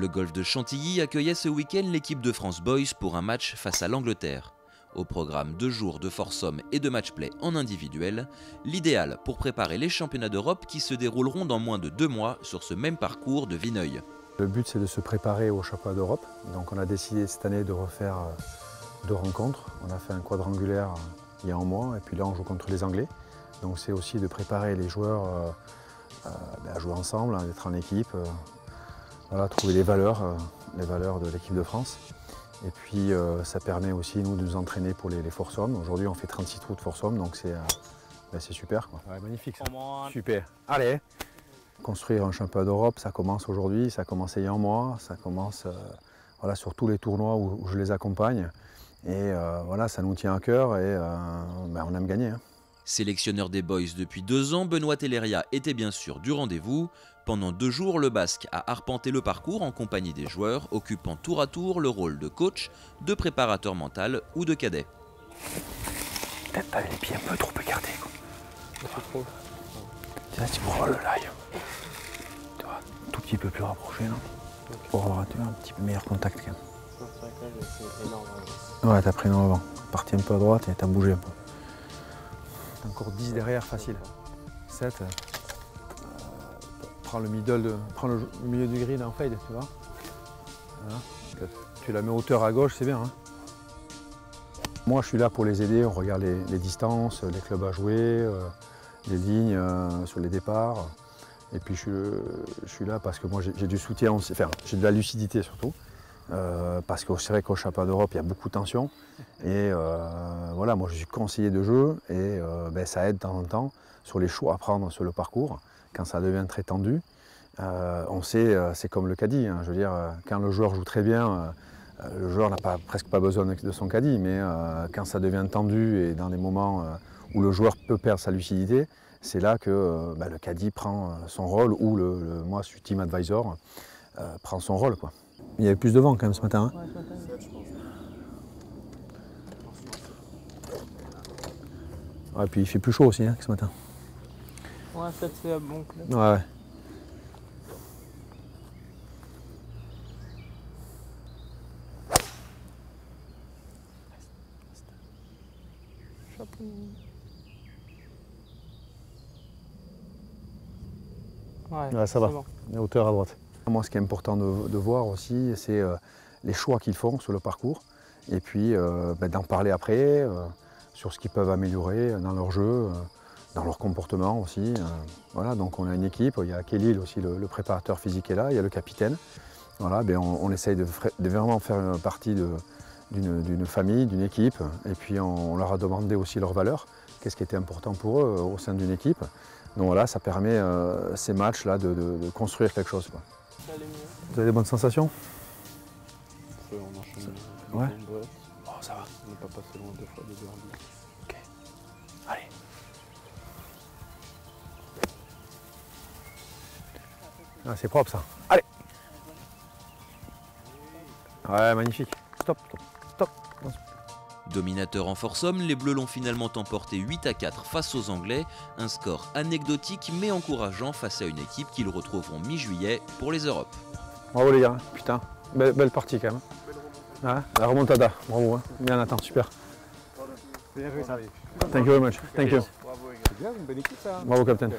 Le golf de Chantilly accueillait ce week-end l'équipe de France Boys pour un match face à l'Angleterre. Au programme 2 jours de foursome et de match-play en individuel, l'idéal pour préparer les championnats d'Europe qui se dérouleront dans moins de 2 mois sur ce même parcours de Vineuil. Le but, c'est de se préparer aux championnats d'Europe. Donc on a décidé cette année de refaire 2 rencontres. On a fait un quadrangulaire il y a un mois et puis là on joue contre les Anglais. Donc c'est aussi de préparer les joueurs à jouer ensemble, d'être en équipe, voilà, trouver les valeurs de l'équipe de France. Et puis ça permet aussi nous de nous entraîner pour les foursomes. Aujourd'hui on fait 36 trous de foursome, donc c'est super, quoi. Ouais, magnifique ça. Super. Allez. Construire un championnat d'Europe, ça commence aujourd'hui, ça a commencé il y a un mois, ça commence voilà, sur tous les tournois où je les accompagne. Et voilà, ça nous tient à cœur et on aime gagner. Hein. Sélectionneur des Boys depuis 2 ans, Benoît Telleria était bien sûr du rendez-vous. Pendant 2 jours, le Basque a arpenté le parcours en compagnie des joueurs, occupant tour à tour le rôle de coach, de préparateur mental ou de cadet. Peut-être t'avais les pieds un peu trop écartés. Tiens, tu prends le live. Tu vois, un tout petit peu plus rapproché là. Pour avoir un petit peu meilleur contact quand même. C'est vrai que là j'ai fait énorme. Ouais, t'as pris dans l'avant. Parti un peu à droite et t'as bougé un peu. T'as encore 10 derrière, facile. 7. Prends le milieu du green en fade, tu vois. Voilà. Tu la mets hauteur à gauche, c'est bien. Hein. Moi, je suis là pour les aider. On regarde les distances, les clubs à jouer, les lignes sur les départs. Et puis, je suis là parce que moi, j'ai du soutien, enfin, j'ai de la lucidité surtout. Parce que c'est vrai qu'au championnat d'Europe, il y a beaucoup de tension. Et voilà, moi je suis conseiller de jeu et ça aide de temps en temps sur les choix à prendre sur le parcours. Quand ça devient très tendu, on sait, c'est comme le caddie. Hein, je veux dire, quand le joueur joue très bien, le joueur n'a presque pas besoin de son caddie. Mais quand ça devient tendu et dans des moments où le joueur peut perdre sa lucidité, c'est là que le caddie prend son rôle ou moi je suis team advisor, prend son rôle, quoi. Il y avait plus de vent quand même ce matin. Hein. Ouais, ce matin, 7, je pense. Ouais, puis il fait plus chaud aussi hein, que ce matin. Ouais, 7 c'est un bon club. Ouais. Chapeau. Ouais, ça va. Bon. La hauteur à droite. Moi, ce qui est important de voir aussi, c'est les choix qu'ils font sur le parcours. Et puis d'en parler après, sur ce qu'ils peuvent améliorer dans leur jeu, dans leur comportement aussi. Voilà, donc on a une équipe, il y a Kelly aussi, le préparateur physique est là, il y a le capitaine. Voilà, on essaye de vraiment faire partie d'une famille, d'une équipe. Et puis on leur a demandé aussi leurs valeurs, qu'est-ce qui était important pour eux au sein d'une équipe. Donc voilà, ça permet ces matchs-là de construire quelque chose, quoi. Vous avez des bonnes sensations? On enchaîne. Ouais. Bon, ça va. on n'est pas passé loin 2 fois de derby. Ok. Allez. Ah, c'est propre ça. Allez. Ouais, magnifique. Stop, stop, stop. Dominateur en foursome, les Bleus l'ont finalement emporté 8-4 face aux Anglais, un score anecdotique mais encourageant face à une équipe qu'ils retrouveront mi-juillet pour les Europes. Bravo les gars, putain, belle partie quand même. Ouais, la remontada, bravo, hein. Bien Nathan, super. Bien joué, ça arrive. Thank you very much, thank you. Bravo, c'est bien, une bonne équipe ça. Bravo capitaine.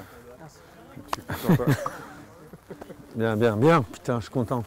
Bien, putain, je suis content.